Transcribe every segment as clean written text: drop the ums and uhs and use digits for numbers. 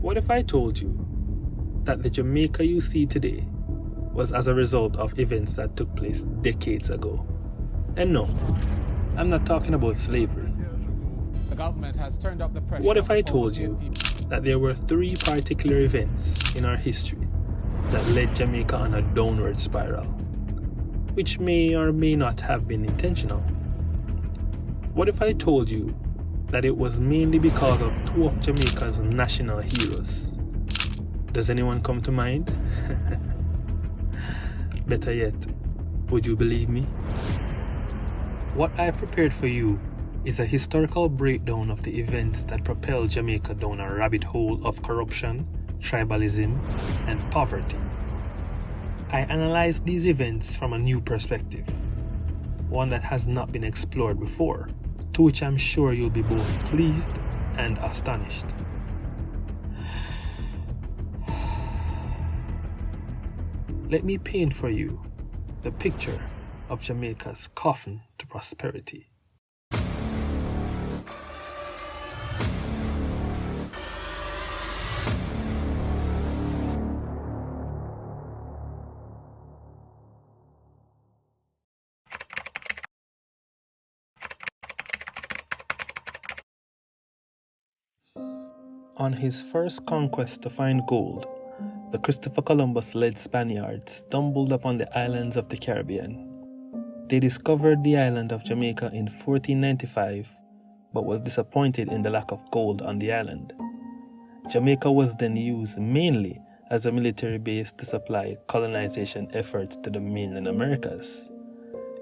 What if I told you that the Jamaica you see today was as a result of events that took place decades ago? And no, I'm not talking about slavery. The government has turned up the pressure. What if I told you that there were 3 particular events in our history that led Jamaica on a downward spiral, which may or may not have been intentional? What if I told you that it was mainly because of 2 of Jamaica's national heroes? Does anyone come to mind? Better yet, would you believe me? What I've prepared for you is a historical breakdown of the events that propelled Jamaica down a rabbit hole of corruption, tribalism, and poverty. I analyzed these events from a new perspective, one that has not been explored before, to which I'm sure you'll be both pleased and astonished. Let me paint for you the picture of Jamaica's coffin to prosperity. On his first conquest to find gold, the Christopher Columbus-led Spaniards stumbled upon the islands of the Caribbean. They discovered the island of Jamaica in 1495, but was disappointed in the lack of gold on the island. Jamaica was then used mainly as a military base to supply colonization efforts to the mainland Americas.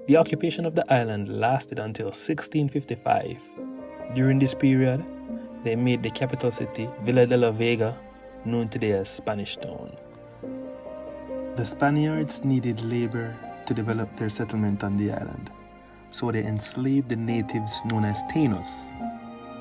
The occupation of the island lasted until 1655. During this period, they made the capital city, Villa de la Vega, known today as Spanish Town. The Spaniards needed labor to develop their settlement on the island, so they enslaved the natives known as Tainos.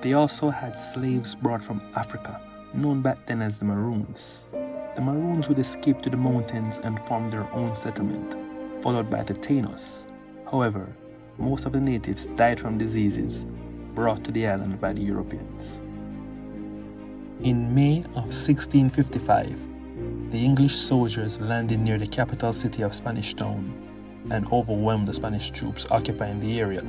They also had slaves brought from Africa, known back then as the Maroons. The Maroons would escape to the mountains and form their own settlement, followed by the Tainos. However, most of the natives died from diseases brought to the island by the Europeans. In May of 1655, the English soldiers landed near the capital city of Spanish Town and overwhelmed the Spanish troops occupying the area.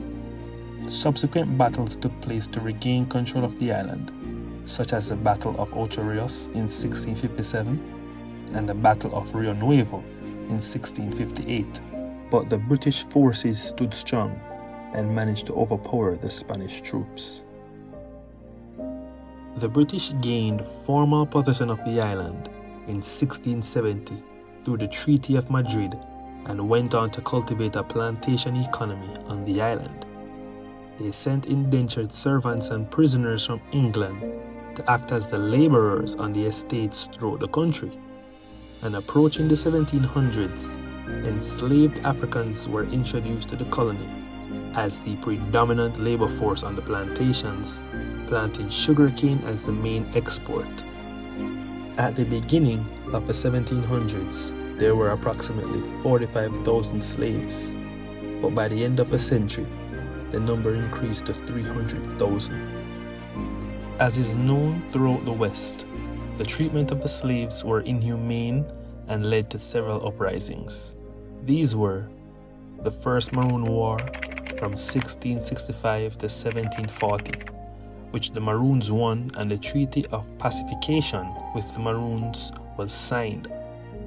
Subsequent battles took place to regain control of the island, such as the Battle of Ocho Rios in 1657 and the Battle of Rio Nuevo in 1658. But the British forces stood strong and managed to overpower the Spanish troops. The British gained formal possession of the island in 1670 through the Treaty of Madrid and went on to cultivate a plantation economy on the island. They sent indentured servants and prisoners from England to act as the laborers on the estates throughout the country. And approaching the 1700s, enslaved Africans were introduced to the colony as the predominant labor force on the plantations, planting sugarcane as the main export. At the beginning of the 1700s, there were approximately 45,000 slaves, but by the end of the century, the number increased to 300,000. As is known throughout the West, the treatment of the slaves were inhumane and led to several uprisings. These were the First Maroon War from 1665 to 1740, which the Maroons won, and the Treaty of Pacification with the Maroons was signed,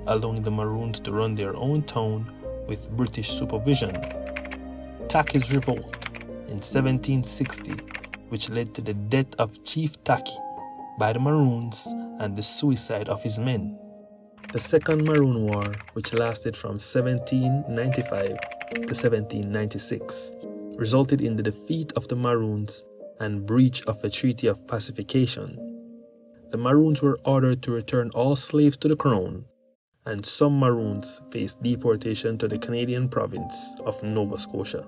allowing the Maroons to run their own town with British supervision. Tacky's Revolt in 1760, which led to the death of Chief Tacky by the Maroons and the suicide of his men. The Second Maroon War, which lasted from 1795 to 1796, resulted in the defeat of the Maroons and breach of the Treaty of Pacification. The Maroons were ordered to return all slaves to the Crown, and some Maroons faced deportation to the Canadian province of Nova Scotia.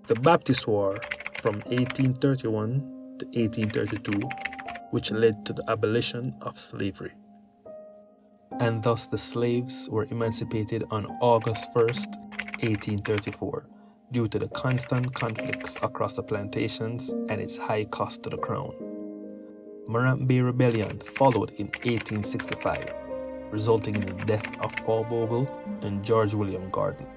The Baptist War from 1831 to 1832, which led to the abolition of slavery. And thus the slaves were emancipated on August 1st, 1834, due to the constant conflicts across the plantations and its high cost to the Crown. Morant Bay Rebellion followed in 1865, resulting in the death of Paul Bogle and George William Gordon.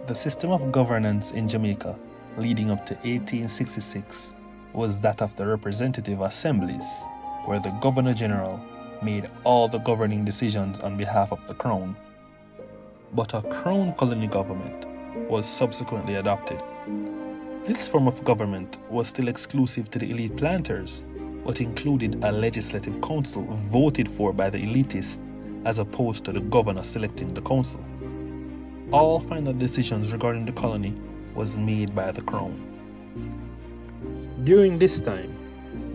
The system of governance in Jamaica leading up to 1866 was that of the representative assemblies, where the Governor-General made all the governing decisions on behalf of the Crown. But a Crown colony government was subsequently adopted. This form of government was still exclusive to the elite planters, but included a legislative council voted for by the elitists as opposed to the governor selecting the council. All final decisions regarding the colony was made by the Crown. During this time,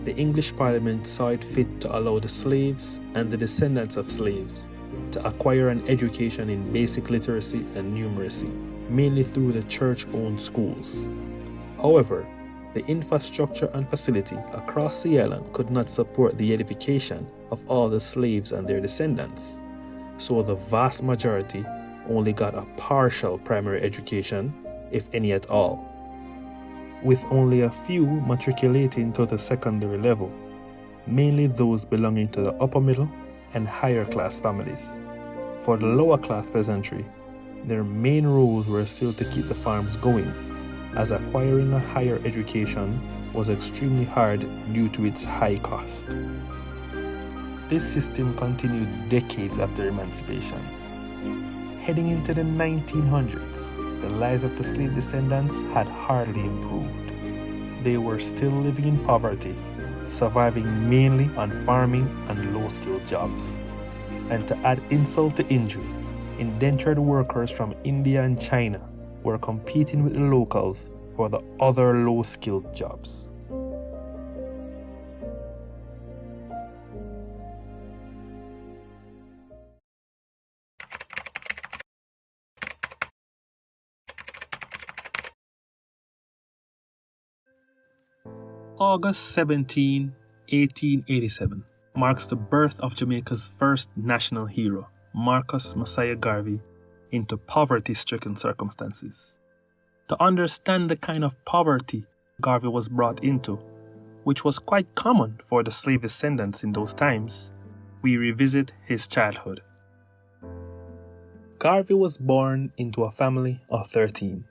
the English Parliament saw it fit to allow the slaves and the descendants of slaves to acquire an education in basic literacy and numeracy, mainly through the church-owned schools. However, the infrastructure and facility across the island could not support the edification of all the slaves and their descendants, so the vast majority only got a partial primary education, if any at all, with only a few matriculating to the secondary level, mainly those belonging to the upper middle and higher class families. For the lower class peasantry, their main roles were still to keep the farms going, as acquiring a higher education was extremely hard due to its high cost. This system continued decades after emancipation. Heading into the 1900s, the lives of the slave descendants had hardly improved. They were still living in poverty, surviving mainly on farming and low-skilled jobs. And to add insult to injury, indentured workers from India and China were competing with the locals for the other low-skilled jobs. August 17, 1887 marks the birth of Jamaica's first national hero, Marcus Messiah Garvey, into poverty-stricken circumstances. To understand the kind of poverty Garvey was brought into, which was quite common for the slave descendants in those times, we revisit his childhood. Garvey was born into a family of 13.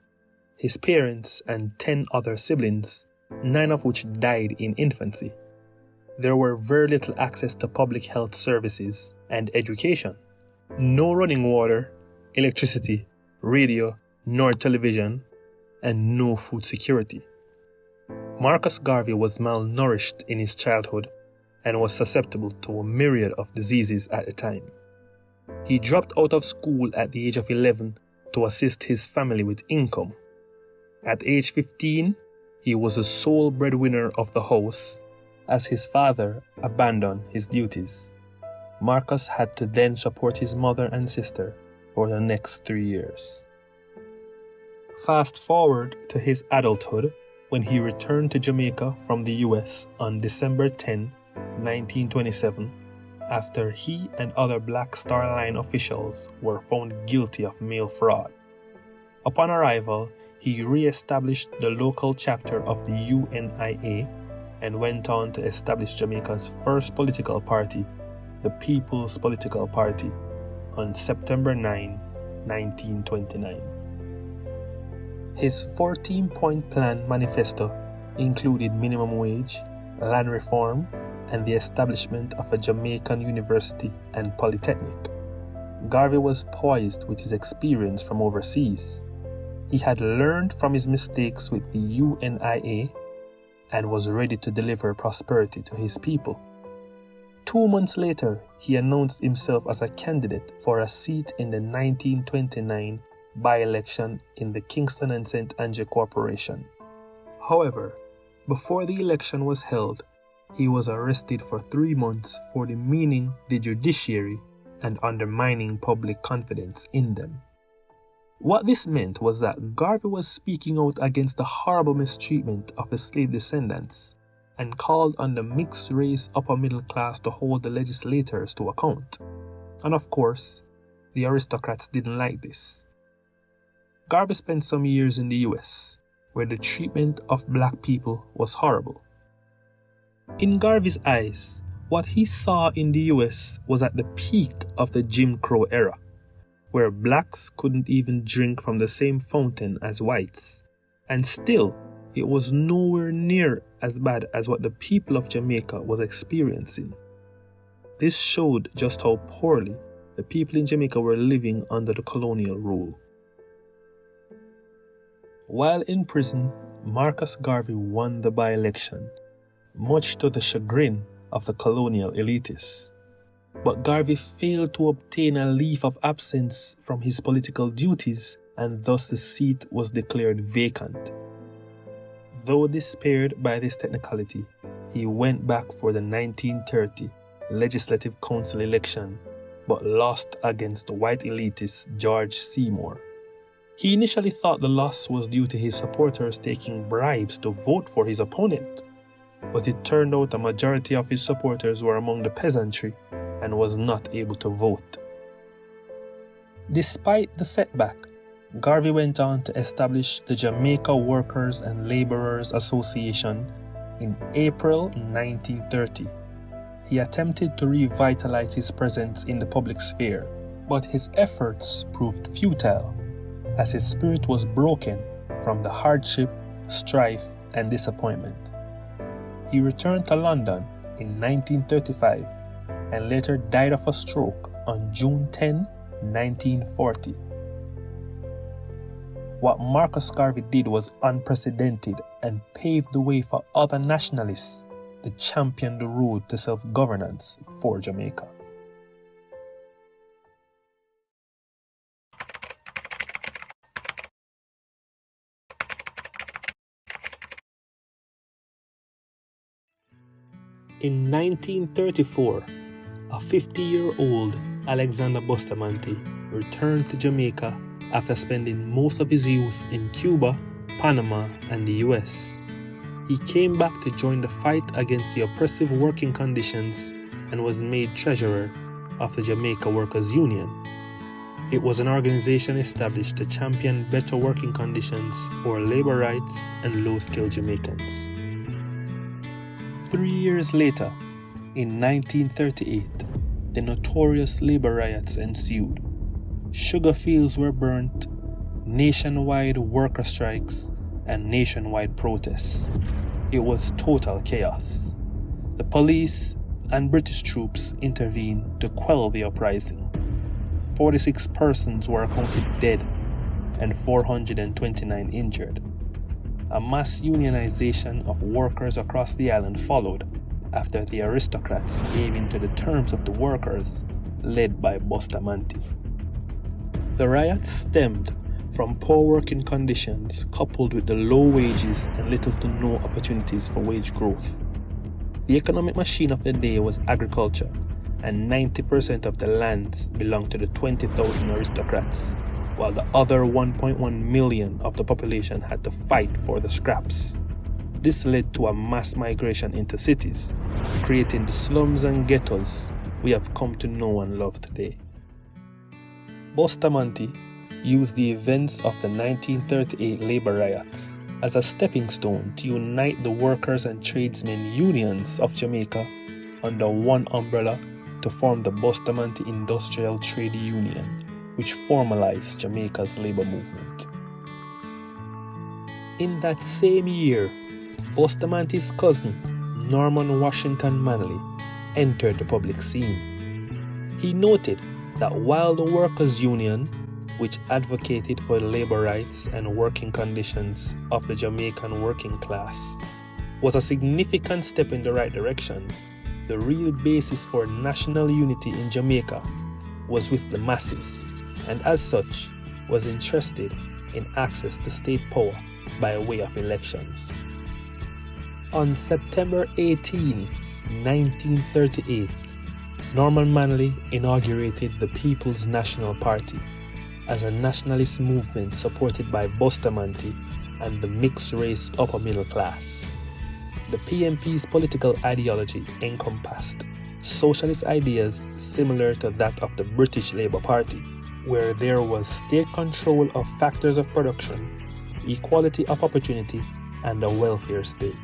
His parents and 10 other siblings, 9 of which died in infancy. There were very little access to public health services and education. No running water, electricity, radio, nor television, and no food security. Marcus Garvey was malnourished in his childhood and was susceptible to a myriad of diseases at the time. He dropped out of school at the age of 11 to assist his family with income. At age 15, he was the sole breadwinner of the house as his father abandoned his duties. Marcus had to then support his mother and sister for the next 3 years. Fast forward to his adulthood when he returned to Jamaica from the US on December 10, 1927, after he and other Black Star Line officials were found guilty of mail fraud. Upon arrival, he re-established the local chapter of the UNIA and went on to establish Jamaica's first political party, the People's Political Party, on September 9, 1929. His 14-point plan manifesto included minimum wage, land reform, and the establishment of a Jamaican university and polytechnic. Garvey was poised with his experience from overseas. He had learned from his mistakes with the UNIA and was ready to deliver prosperity to his people. 2 months later, he announced himself as a candidate for a seat in the 1929 by-election in the Kingston and St. Andrew Corporation. However, before the election was held, he was arrested for 3 months for demeaning the judiciary and undermining public confidence in them. What this meant was that Garvey was speaking out against the horrible mistreatment of the slave descendants and called on the mixed-race upper middle class to hold the legislators to account. And of course, the aristocrats didn't like this. Garvey spent some years in the US, where the treatment of black people was horrible. In Garvey's eyes, what he saw in the US was at the peak of the Jim Crow era, where blacks couldn't even drink from the same fountain as whites, and still, it was nowhere near as bad as what the people of Jamaica was experiencing. This showed just how poorly the people in Jamaica were living under the colonial rule. While in prison, Marcus Garvey won the by-election, much to the chagrin of the colonial elitists. But Garvey failed to obtain a leave of absence from his political duties, and thus the seat was declared vacant. Though despaired by this technicality, he went back for the 1930 Legislative Council election, but lost against the white elitist George Seymour. He initially thought the loss was due to his supporters taking bribes to vote for his opponent, but it turned out a majority of his supporters were among the peasantry and was not able to vote. Despite the setback, Garvey went on to establish the Jamaica Workers and Laborers Association in April 1930. He attempted to revitalize his presence in the public sphere, but his efforts proved futile, as his spirit was broken from the hardship, strife, and disappointment. He returned to London in 1935 and later died of a stroke on June 10, 1940. What Marcus Garvey did was unprecedented and paved the way for other nationalists to champion the road to self-governance for Jamaica. In 1934, a 50-year-old Alexander Bustamante returned to Jamaica after spending most of his youth in Cuba, Panama, and the US. He came back to join the fight against the oppressive working conditions and was made treasurer of the Jamaica Workers' Union. It was an organization established to champion better working conditions for labor rights and low-skilled Jamaicans. 3 years later, in 1938, the notorious labor riots ensued. Sugar fields were burnt, nationwide worker strikes, and nationwide protests. It was total chaos. The police and British troops intervened to quell the uprising. 46 persons were accounted dead and 429 injured. A mass unionization of workers across the island followed after the aristocrats gave in to the terms of the workers, led by Bustamante. The riots stemmed from poor working conditions coupled with the low wages and little to no opportunities for wage growth. The economic machine of the day was agriculture, and 90% of the lands belonged to the 20,000 aristocrats, while the other 1.1 million of the population had to fight for the scraps. This led to a mass migration into cities, creating the slums and ghettos we have come to know and love today. Bustamante used the events of the 1938 labor riots as a stepping stone to unite the workers and tradesmen unions of Jamaica under one umbrella to form the Bustamante Industrial Trade Union, which formalized Jamaica's labor movement. In that same year, Bustamante's cousin, Norman Washington Manley, entered the public scene. He noted that while the Workers' Union, which advocated for the labor rights and working conditions of the Jamaican working class, was a significant step in the right direction, the real basis for national unity in Jamaica was with the masses, and as such was interested in access to state power by way of elections. On September 18, 1938, Norman Manley inaugurated the People's National Party as a nationalist movement supported by Bustamante and the mixed-race upper middle class. The PNP's political ideology encompassed socialist ideas similar to that of the British Labour Party, where there was state control of factors of production, equality of opportunity, and a welfare state.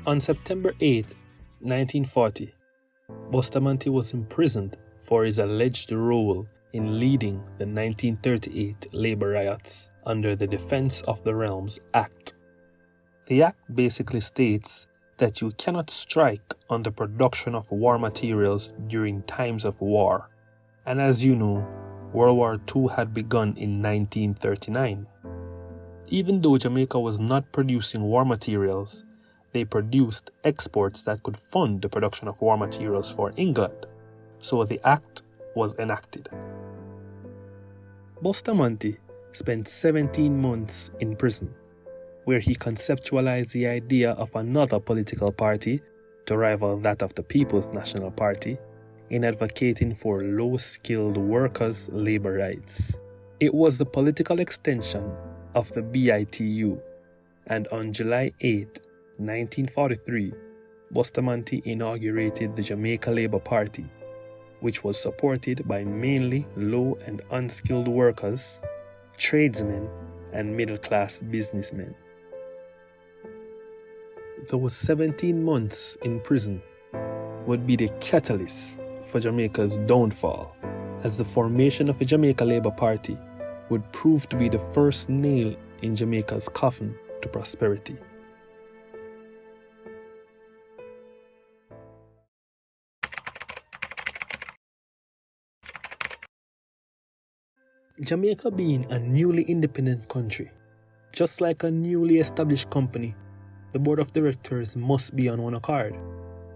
On September 8, 1940, Bustamante was imprisoned for his alleged role in leading the 1938 labor riots under the Defense of the Realms Act. The act basically states that you cannot strike on the production of war materials during times of war. And as you know, World War II had begun in 1939. Even though Jamaica was not producing war materials, they produced exports that could fund the production of war materials for England. So the act was enacted. Bustamante spent 17 months in prison, where he conceptualized the idea of another political party to rival that of the People's National Party in advocating for low-skilled workers' labor rights. It was the political extension of the BITU, and on July 8, 1943, Bustamante inaugurated the Jamaica Labour Party, which was supported by mainly low and unskilled workers, tradesmen, and middle-class businessmen. Those 17 months in prison would be the catalyst for Jamaica's downfall, as the formation of a Jamaica Labour Party would prove to be the first nail in Jamaica's coffin to prosperity. Jamaica being a newly independent country, just like a newly established company, the board of directors must be on one accord.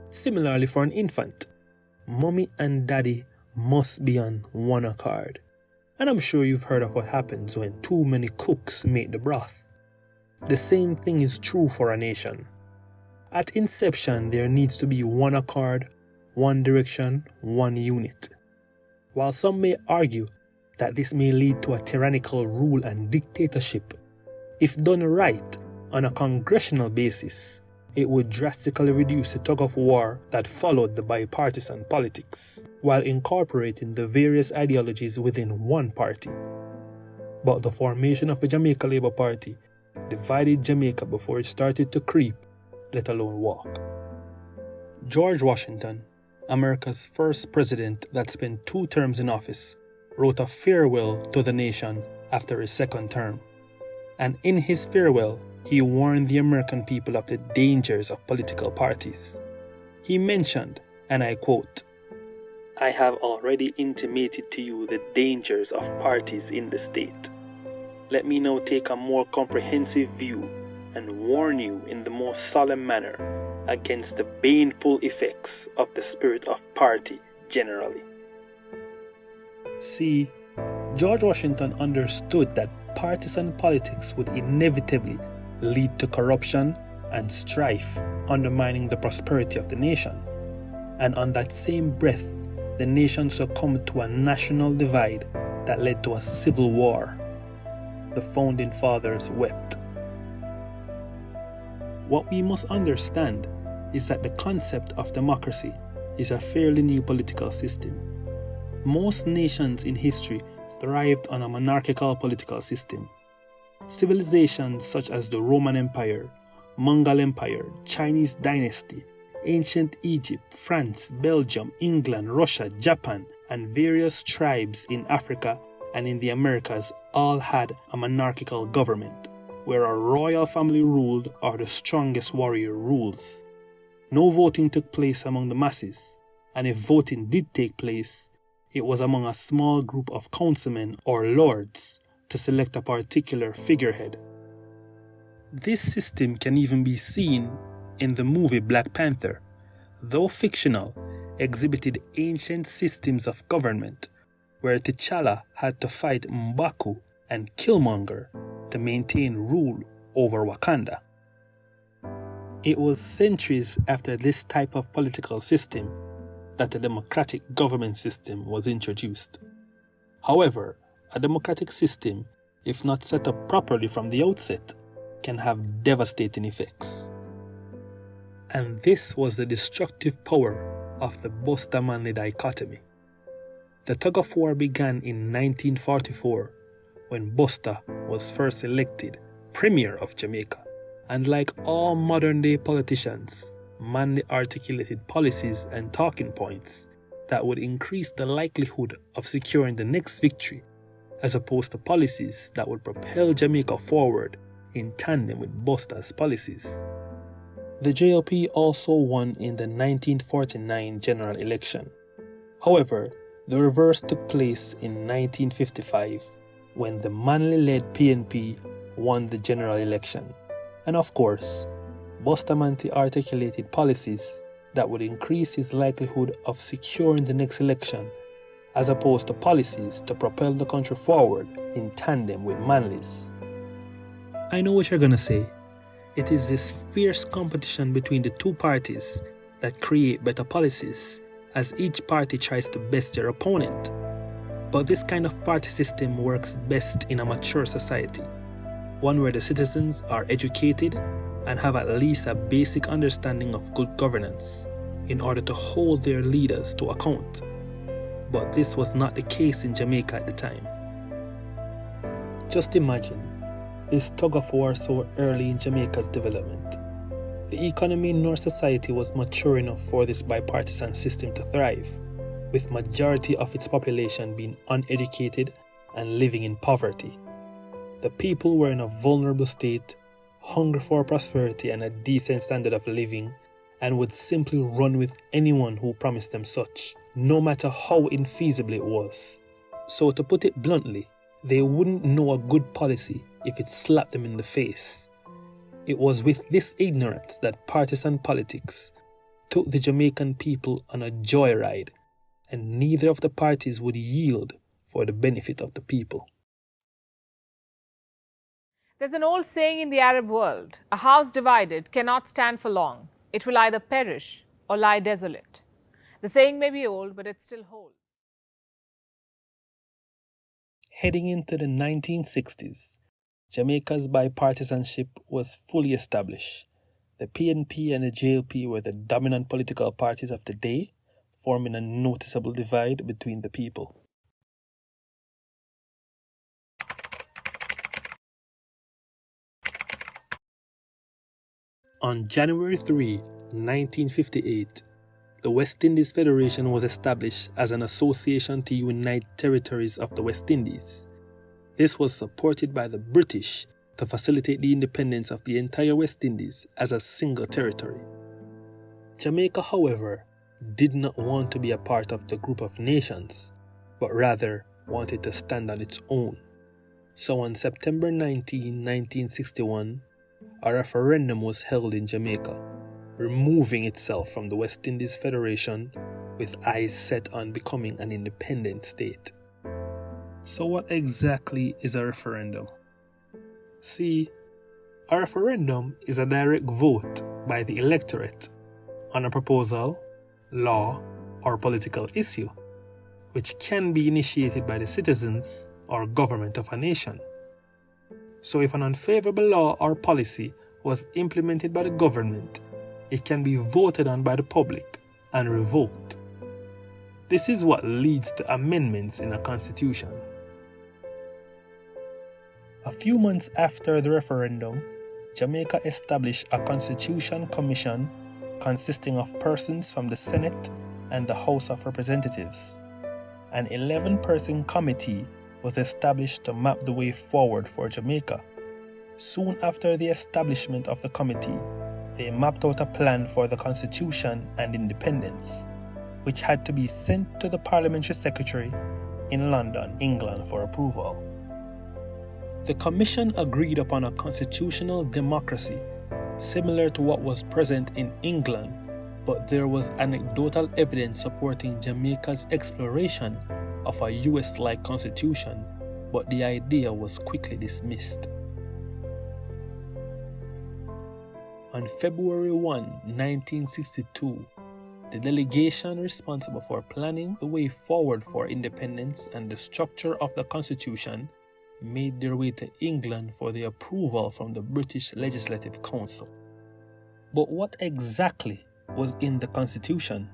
Similarly for an infant, mommy and daddy must be on one accord. And I'm sure you've heard of what happens when too many cooks make the broth. The same thing is true for a nation. At inception, there needs to be one accord, one direction, one unit. While some may argue that this may lead to a tyrannical rule and dictatorship, if done right on a congressional basis, it would drastically reduce the tug-of-war that followed the bipartisan politics, while incorporating the various ideologies within one party. But the formation of the Jamaica Labour Party divided Jamaica before it started to creep, let alone walk. George Washington, America's first president that spent 2 terms in office, wrote a farewell to the nation after his second term. And in his farewell, he warned the American people of the dangers of political parties. He mentioned, and I quote, "I have already intimated to you the dangers of parties in the state. Let me now take a more comprehensive view and warn you in the most solemn manner against the baneful effects of the spirit of party generally." See, George Washington understood that partisan politics would inevitably lead to corruption and strife, undermining the prosperity of the nation. And on that same breath, the nation succumbed to a national divide that led to a civil war. The founding fathers wept. What we must understand is that the concept of democracy is a fairly new political system. Most nations in history thrived on a monarchical political system. Civilizations such as the Roman Empire, Mongol Empire, Chinese dynasty, ancient Egypt, France, Belgium, England, Russia, Japan, and various tribes in Africa and in the Americas all had a monarchical government, where a royal family ruled or the strongest warrior rules. No voting took place among the masses, and if voting did take place, it was among a small group of councilmen or lords to select a particular figurehead. This system can even be seen in the movie Black Panther, though fictional, exhibited ancient systems of government where T'Challa had to fight M'Baku and Killmonger to maintain rule over Wakanda. It was centuries after this type of political system that a democratic government system was introduced. However, a democratic system, if not set up properly from the outset, can have devastating effects. And this was the destructive power of the Bustamante dichotomy. The tug-of-war began in 1944 when Busta was first elected Premier of Jamaica And like all modern-day politicians, Manley articulated policies and talking points that would increase the likelihood of securing the next victory, as opposed to policies that would propel Jamaica forward in tandem with Buster's policies. The JLP also won in the 1949 general election. However, the reverse took place in 1955 when the Manley-led PNP won the general election. And of course, Bustamante articulated policies that would increase his likelihood of securing the next election, as opposed to policies to propel the country forward in tandem with Manley's. I know what you're gonna say. It is this fierce competition between the two parties that create better policies, as each party tries to best their opponent. But this kind of party system works best in a mature society, one where the citizens are educated and have at least a basic understanding of good governance in order to hold their leaders to account. But this was not the case in Jamaica at the time. Just imagine this tug-of-war so early in Jamaica's development. The economy in our society was mature enough for this bipartisan system to thrive, with majority of its population being uneducated and living in poverty. The people were in a vulnerable state, hungry for prosperity and a decent standard of living, and would simply run with anyone who promised them such, no matter how infeasible it was. So to put it bluntly, they wouldn't know a good policy if it slapped them in the face. It was with this ignorance that partisan politics took the Jamaican people on a joyride, and neither of the parties would yield for the benefit of the people. There's an old saying in the Arab world, a house divided cannot stand for long. It will either perish or lie desolate. The saying may be old, but it still holds. Heading into the 1960s, Jamaica's bipartisanship was fully established. The PNP and the JLP were the dominant political parties of the day, forming a noticeable divide between the people. On January 3, 1958, the West Indies Federation was established as an association to unite territories of the West Indies. This was supported by the British to facilitate the independence of the entire West Indies as a single territory. Jamaica, however, did not want to be a part of the group of nations, but rather wanted to stand on its own. So on September 19, 1961, a referendum was held in Jamaica, removing itself from the West Indies Federation with eyes set on becoming an independent state. So what exactly is a referendum? See, a referendum is a direct vote by the electorate on a proposal, law, or political issue, which can be initiated by the citizens or government of a nation. So if an unfavorable law or policy was implemented by the government, it can be voted on by the public and revoked. This is what leads to amendments in a constitution. A few months after the referendum, Jamaica established a Constitution Commission consisting of persons from the Senate and the House of Representatives. An 11-person committee was established to map the way forward for Jamaica. Soon after the establishment of the committee, they mapped out a plan for the Constitution and independence, which had to be sent to the Parliamentary Secretary in London, England for approval. The Commission agreed upon a constitutional democracy similar to what was present in England, but there was anecdotal evidence supporting Jamaica's exploration of a US-like constitution, but the idea was quickly dismissed. On February 1, 1962, the delegation responsible for planning the way forward for independence and the structure of the Constitution made their way to England for the approval from the British Legislative Council. But what exactly was in the Constitution?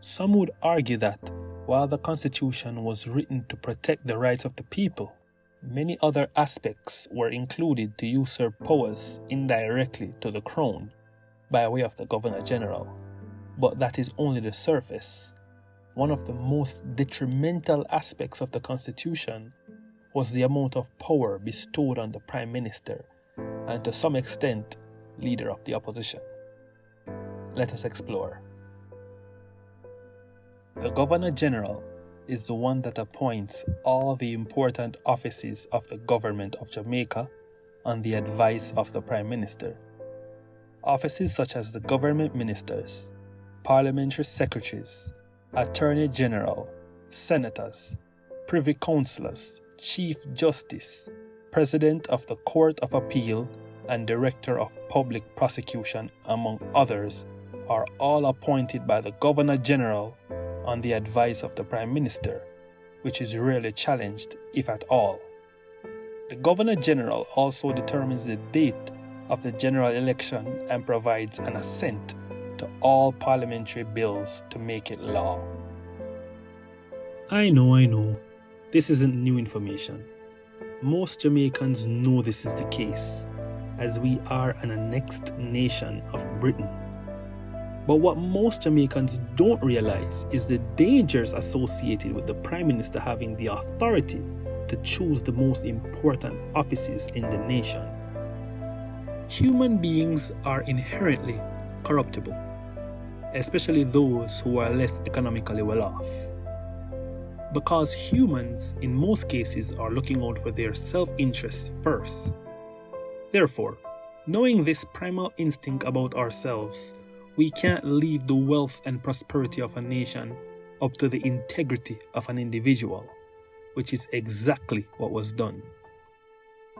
Some would argue that while the Constitution was written to protect the rights of the people, Many other aspects were included to usurp powers indirectly to the crown by way of the Governor General, but that is only the surface. One of the most detrimental aspects of the Constitution was the amount of power bestowed on the Prime Minister and to some extent, Leader of the Opposition. Let us explore. The Governor General is the one that appoints all the important offices of the government of Jamaica on the advice of the Prime Minister. Offices such as the government ministers, parliamentary secretaries, attorney general, senators, privy councillors, chief justice, president of the Court of Appeal, and director of public prosecution, among others, are all appointed by the Governor General on the advice of the Prime Minister, which is rarely challenged, if at all. The Governor General also determines the date of the general election and provides an assent to all parliamentary bills to make it law. I know. This isn't new information. Most Jamaicans know this is the case, as we are an annexed nation of Britain. But what most Jamaicans don't realize is the dangers associated with the Prime Minister having the authority to choose the most important offices in the nation. Human beings are inherently corruptible, especially those who are less economically well off. Because humans, in most cases, are looking out for their self-interests first. Therefore, knowing this primal instinct about ourselves, we can't leave the wealth and prosperity of a nation up to the integrity of an individual, which is exactly what was done.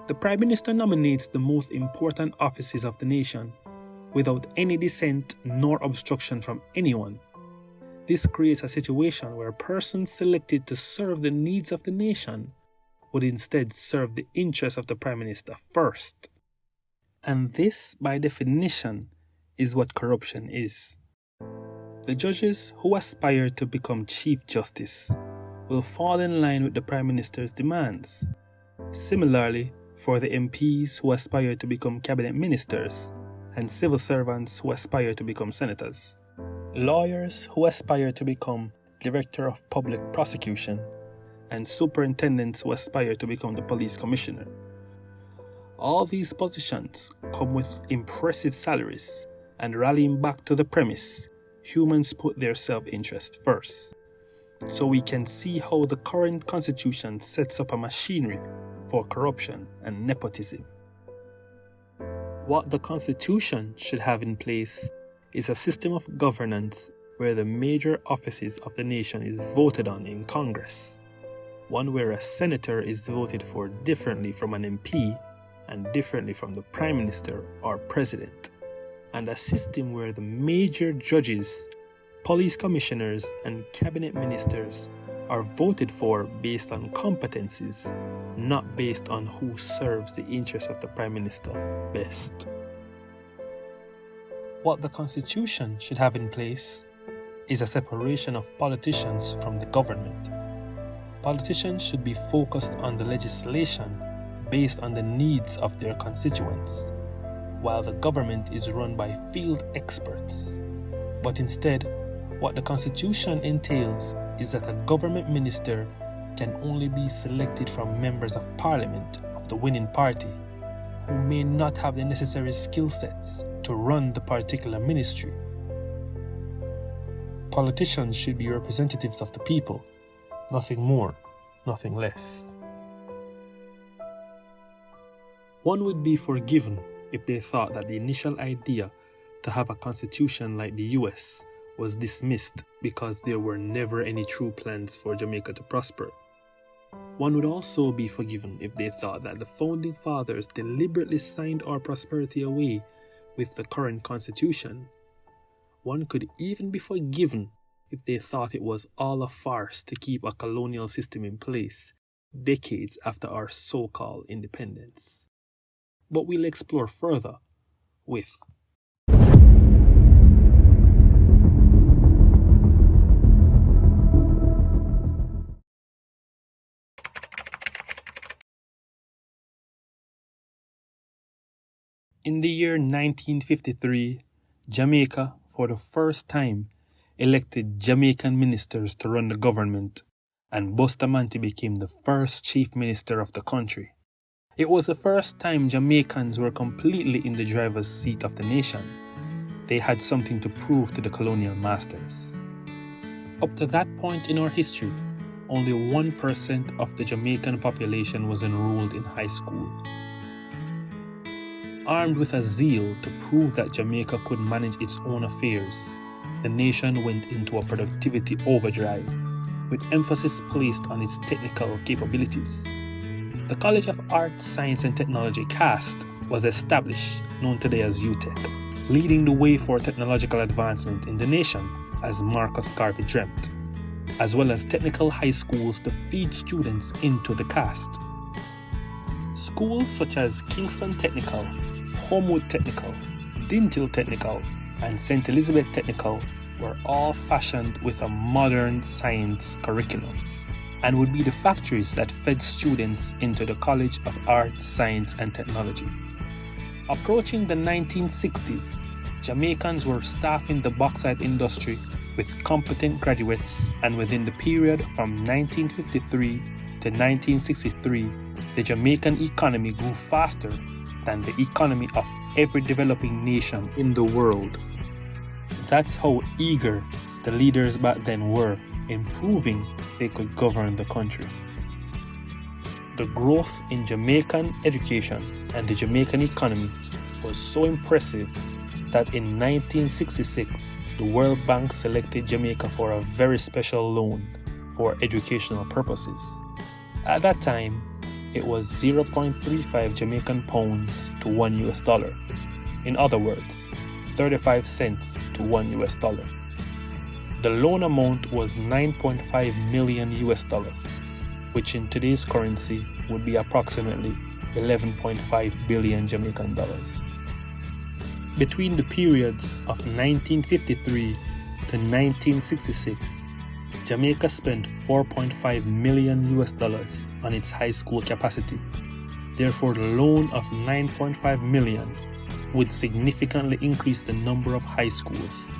The Prime Minister nominates the most important offices of the nation without any dissent nor obstruction from anyone. This creates a situation where persons selected to serve the needs of the nation would instead serve the interests of the Prime Minister first. And this, by definition, is what corruption is. The judges who aspire to become Chief Justice will fall in line with the Prime Minister's demands. Similarly, for the MPs who aspire to become Cabinet Ministers and civil servants who aspire to become senators. Lawyers who aspire to become Director of Public Prosecution and superintendents who aspire to become the Police Commissioner. All these positions come with impressive salaries, and rallying back to the premise, humans put their self-interest first. So we can see how the current constitution sets up a machinery for corruption and nepotism. What the constitution should have in place is a system of governance where the major offices of the nation is voted on in Congress, one where a senator is voted for differently from an MP and differently from the Prime Minister or President, and a system where the major judges, police commissioners, and cabinet ministers are voted for based on competencies, not based on who serves the interests of the Prime Minister best. What the Constitution should have in place is a separation of politicians from the government. Politicians should be focused on the legislation based on the needs of their constituents, while the government is run by field experts. But instead, what the Constitution entails is that a government minister can only be selected from members of Parliament of the winning party, who may not have the necessary skill sets to run the particular ministry. Politicians should be representatives of the people, nothing more, nothing less. One would be forgiven if they thought that the initial idea to have a constitution like the US was dismissed because there were never any true plans for Jamaica to prosper. One would also be forgiven if they thought that the founding fathers deliberately signed our prosperity away with the current constitution. One could even be forgiven if they thought it was all a farce to keep a colonial system in place decades after our so-called independence. But we'll explore further with In the year 1953, Jamaica, for the first time, elected Jamaican ministers to run the government, and Bustamante became the first chief minister of the country. It was the first time Jamaicans were completely in the driver's seat of the nation. They had something to prove to the colonial masters. Up to that point in our history, only 1% of the Jamaican population was enrolled in high school. Armed with a zeal to prove that Jamaica could manage its own affairs, the nation went into a productivity overdrive, with emphasis placed on its technical capabilities. The College of Arts, Science and Technology (CAST) was established, known today as UTEC, leading the way for technological advancement in the nation, as Marcus Garvey dreamt, as well as technical high schools to feed students into the CAST. Schools such as Kingston Technical, Homewood Technical, Dintil Technical, and St. Elizabeth Technical were all fashioned with a modern science curriculum, and would be the factories that fed students into the College of Arts, Science and Technology. Approaching the 1960s, Jamaicans were staffing the bauxite industry with competent graduates, and within the period from 1953 to 1963, the Jamaican economy grew faster than the economy of every developing nation in the world. That's how eager the leaders back then were in proving they could govern the country. The growth in Jamaican education and the Jamaican economy was so impressive that in 1966, the World Bank selected Jamaica for a very special loan for educational purposes. At that time, it was 0.35 Jamaican pounds to $1. In other words, 35 cents to $1. The loan amount was $9.5 million, which in today's currency would be approximately 11.5 billion Jamaican dollars. Between the periods of 1953 to 1966, Jamaica spent $4.5 million on its high school capacity. Therefore, the loan of $9.5 million would significantly increase the number of high schools.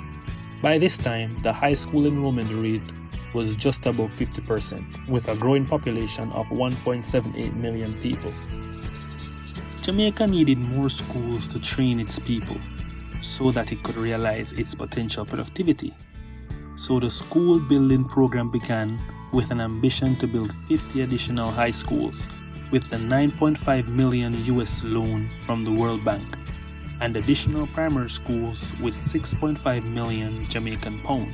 By this time, the high school enrollment rate was just above 50%, with a growing population of 1.78 million people. Jamaica needed more schools to train its people so that it could realize its potential productivity. So the school building program began with an ambition to build 50 additional high schools with the $9.5 million US loan from the World Bank, and additional primary schools with 6.5 million Jamaican pound.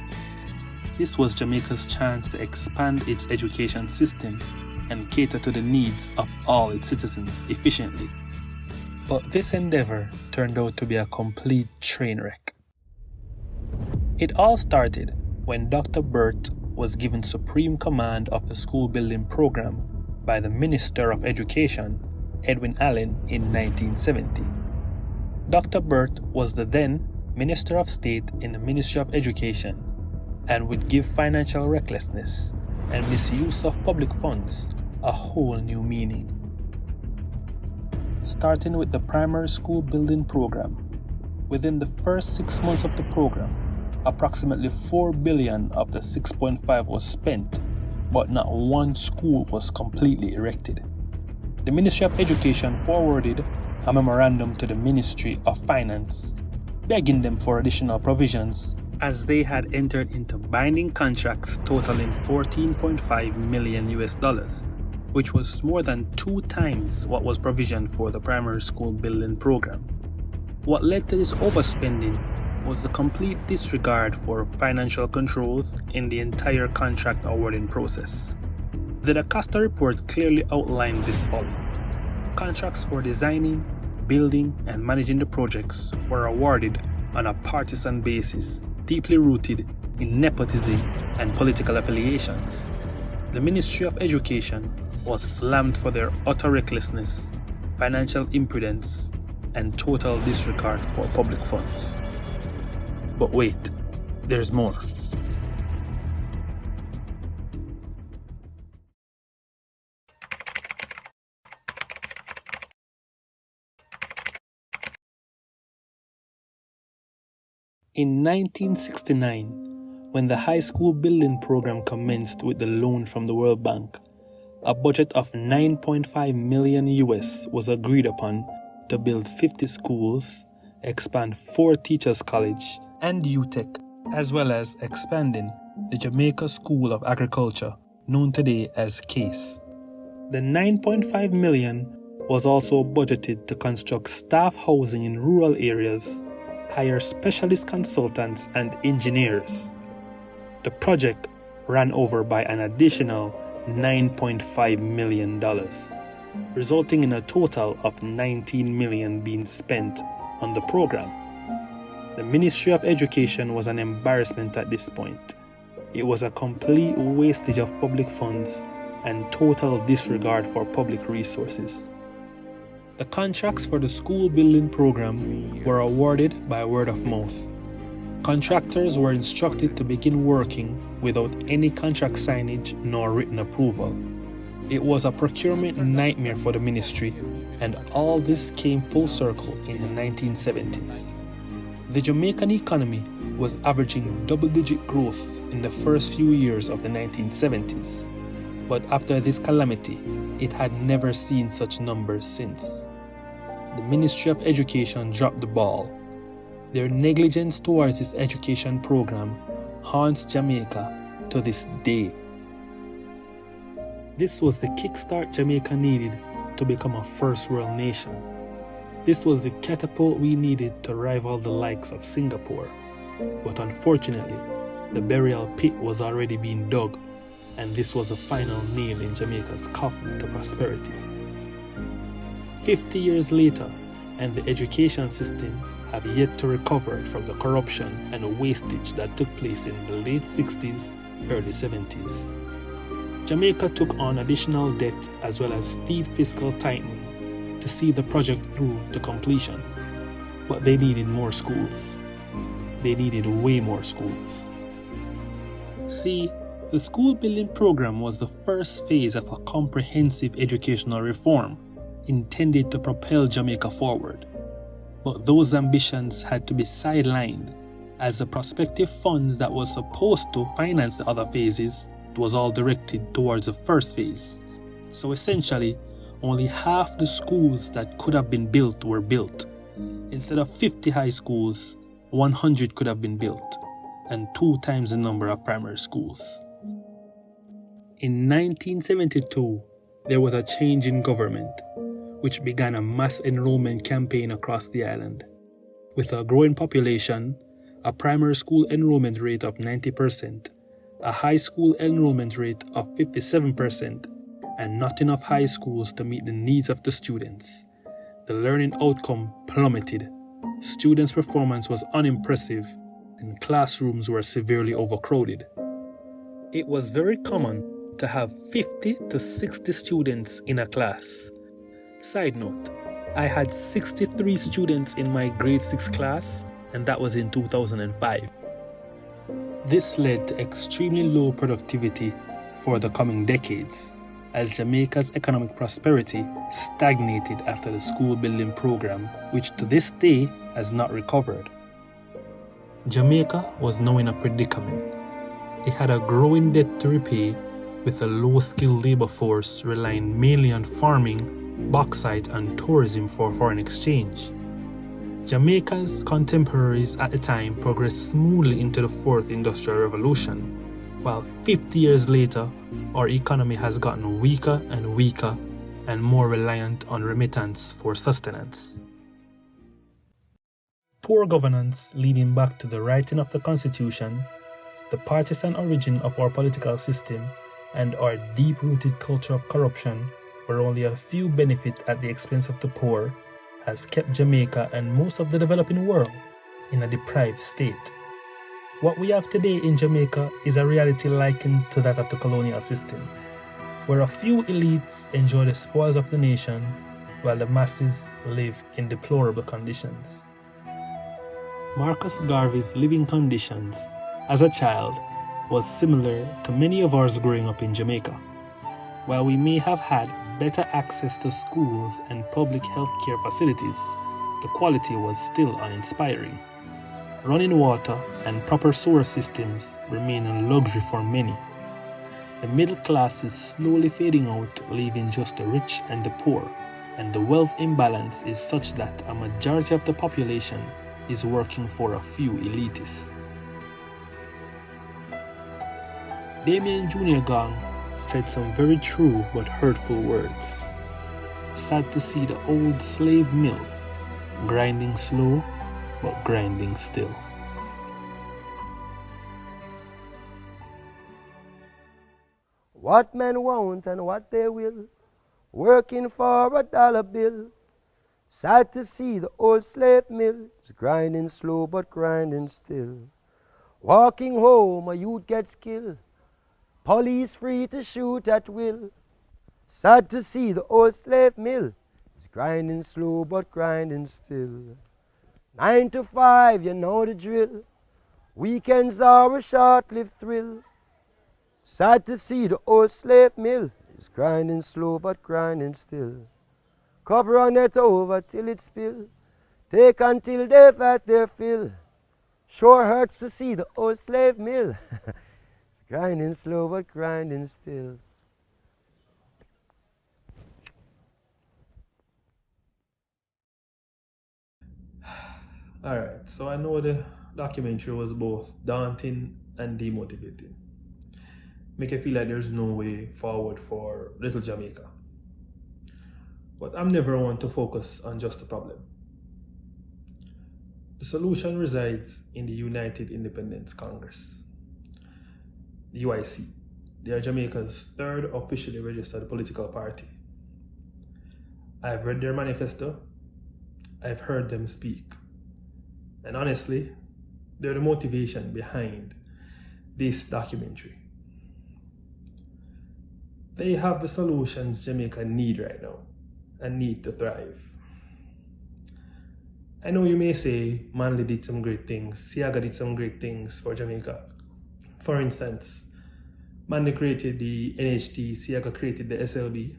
This was Jamaica's chance to expand its education system and cater to the needs of all its citizens efficiently. But this endeavor turned out to be a complete train wreck. It all started when Dr. Burt was given supreme command of the school building program by the Minister of Education, Edwin Allen, in 1970. Dr. Burt was the then Minister of State in the Ministry of Education and would give financial recklessness and misuse of public funds a whole new meaning. Starting with the primary school building program, within the first 6 months of the program, approximately $4 billion of the $6.5 was spent, but not one school was completely erected. The Ministry of Education forwarded a memorandum to the Ministry of Finance, begging them for additional provisions, as they had entered into binding contracts totaling $14.5 million, which was more than 2 times what was provisioned for the primary school building program. What led to this overspending was the complete disregard for financial controls in the entire contract awarding process. The Da Costa report clearly outlined this following. Contracts for designing, building, and managing the projects were awarded on a partisan basis, deeply rooted in nepotism and political affiliations. The Ministry of Education was slammed for their utter recklessness, financial impudence, and total disregard for public funds. But wait, there's more. In 1969, when the high school building program commenced with the loan from the World Bank, a budget of 9.5 million US was agreed upon to build 50 schools, expand 4 teachers' college and UTech, as well as expanding the Jamaica School of Agriculture, known today as CASE. The 9.5 million was also budgeted to construct staff housing in rural areas, hire specialist consultants and engineers. The project ran over by an additional $9.5 million, resulting in a total of $19 million being spent on the program. The Ministry of Education was an embarrassment at this point. It was a complete wastage of public funds and total disregard for public resources. The contracts for the school building program were awarded by word of mouth. Contractors were instructed to begin working without any contract signage nor written approval. It was a procurement nightmare for the ministry, and all this came full circle in the 1970s. The Jamaican economy was averaging double-digit growth in the first few years of the 1970s, but after this calamity, it had never seen such numbers since. The Ministry of Education dropped the ball. Their negligence towards this education program haunts Jamaica to this day. This was the kickstart Jamaica needed to become a first world nation. This was the catapult we needed to rival the likes of Singapore. But unfortunately, the burial pit was already being dug, and this was the final nail in Jamaica's coffin to prosperity. 50 years later, and the education system have yet to recover from the corruption and wastage that took place in the late 60s, early 70s. Jamaica took on additional debt as well as steep fiscal tightening to see the project through to completion. But they needed more schools. They needed way more schools. See, the school building program was the first phase of a comprehensive educational reform intended to propel Jamaica forward. But those ambitions had to be sidelined, as the prospective funds that was supposed to finance the other phases was all directed towards the first phase. So essentially, only half the schools that could have been built were built. Instead of 50 high schools, 100 could have been built, and 2 times the number of primary schools. In 1972, there was a change in government, which began a mass enrollment campaign across the island. With a growing population, a primary school enrollment rate of 90%, a high school enrollment rate of 57%, and not enough high schools to meet the needs of the students, the learning outcome plummeted. Students' performance was unimpressive, and classrooms were severely overcrowded. It was very common to have 50 to 60 students in a class. Side note, I had 63 students in my grade 6 class, and that was in 2005. This led to extremely low productivity for the coming decades, as Jamaica's economic prosperity stagnated after the school building program, which to this day has not recovered. Jamaica was now in a predicament. It had a growing debt to repay, with a low-skilled labor force relying mainly on farming, bauxite and tourism for foreign exchange. Jamaica's contemporaries at the time progressed smoothly into the 4th Industrial Revolution, while 50 years later, our economy has gotten weaker and weaker and more reliant on remittance for sustenance. Poor governance leading back to the writing of the Constitution, the partisan origin of our political system, and our deep-rooted culture of corruption, where only a few benefit at the expense of the poor, has kept Jamaica and most of the developing world in a deprived state. What we have today in Jamaica is a reality likened to that of the colonial system, where a few elites enjoy the spoils of the nation while the masses live in deplorable conditions. Marcus Garvey's living conditions as a child was similar to many of ours growing up in Jamaica. While we may have had better access to schools and public health care facilities, the quality was still uninspiring. Running water and proper sewer systems remain a luxury for many. The middle class is slowly fading out, leaving just the rich and the poor, and the wealth imbalance is such that a majority of the population is working for a few elitists. Damien Jr. Gang said some very true but hurtful words. Sad to see the old slave mill, grinding slow but grinding still. What men want and what they will, working for a dollar bill. Sad to see the old slave mill, is grinding slow but grinding still. Walking home, a youth gets killed, police free to shoot at will. Sad to see the old slave mill, is grinding slow but grinding still. 9 to 5, you know the drill, weekends are a short-lived thrill. Sad to see the old slave mill, is grinding slow but grinding still. Cover on it over till it spill, take until they've had their fill. Sure hurts to see the old slave mill, grinding slow but grinding still. Alright, so I know the documentary was both daunting and demotivating. Make you feel like there's no way forward for little Jamaica. But I'm never one to focus on just the problem. The solution resides in the United Independence Congress, the UIC. They are Jamaica's third officially registered political party. I've read their manifesto, I've heard them speak, and honestly, they're the motivation behind this documentary. They have the solutions Jamaica need right now and need to thrive. I know you may say Manley did some great things, Siaga did some great things for Jamaica. For instance, Manley created the NHT, Siaga created the SLB.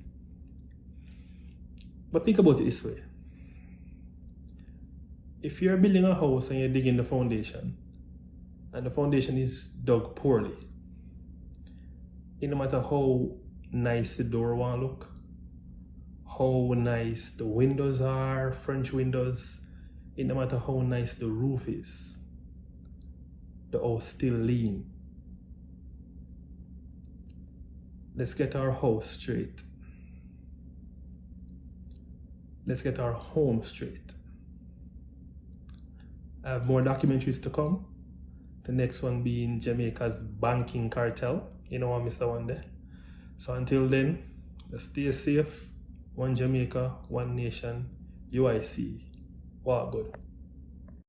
But think about it this way. If you're building a house and you're digging the foundation, and the foundation is dug poorly, no matter how nice the door won't look, how nice the windows are, French windows, no matter how nice the roof is, the house still lean. Let's get our house straight. Let's get our home straight. I have more documentaries to come. The next one being Jamaica's banking cartel. You know what, Mr. One there. So until then, let's stay safe. One Jamaica, one nation, UIC. Wow, good.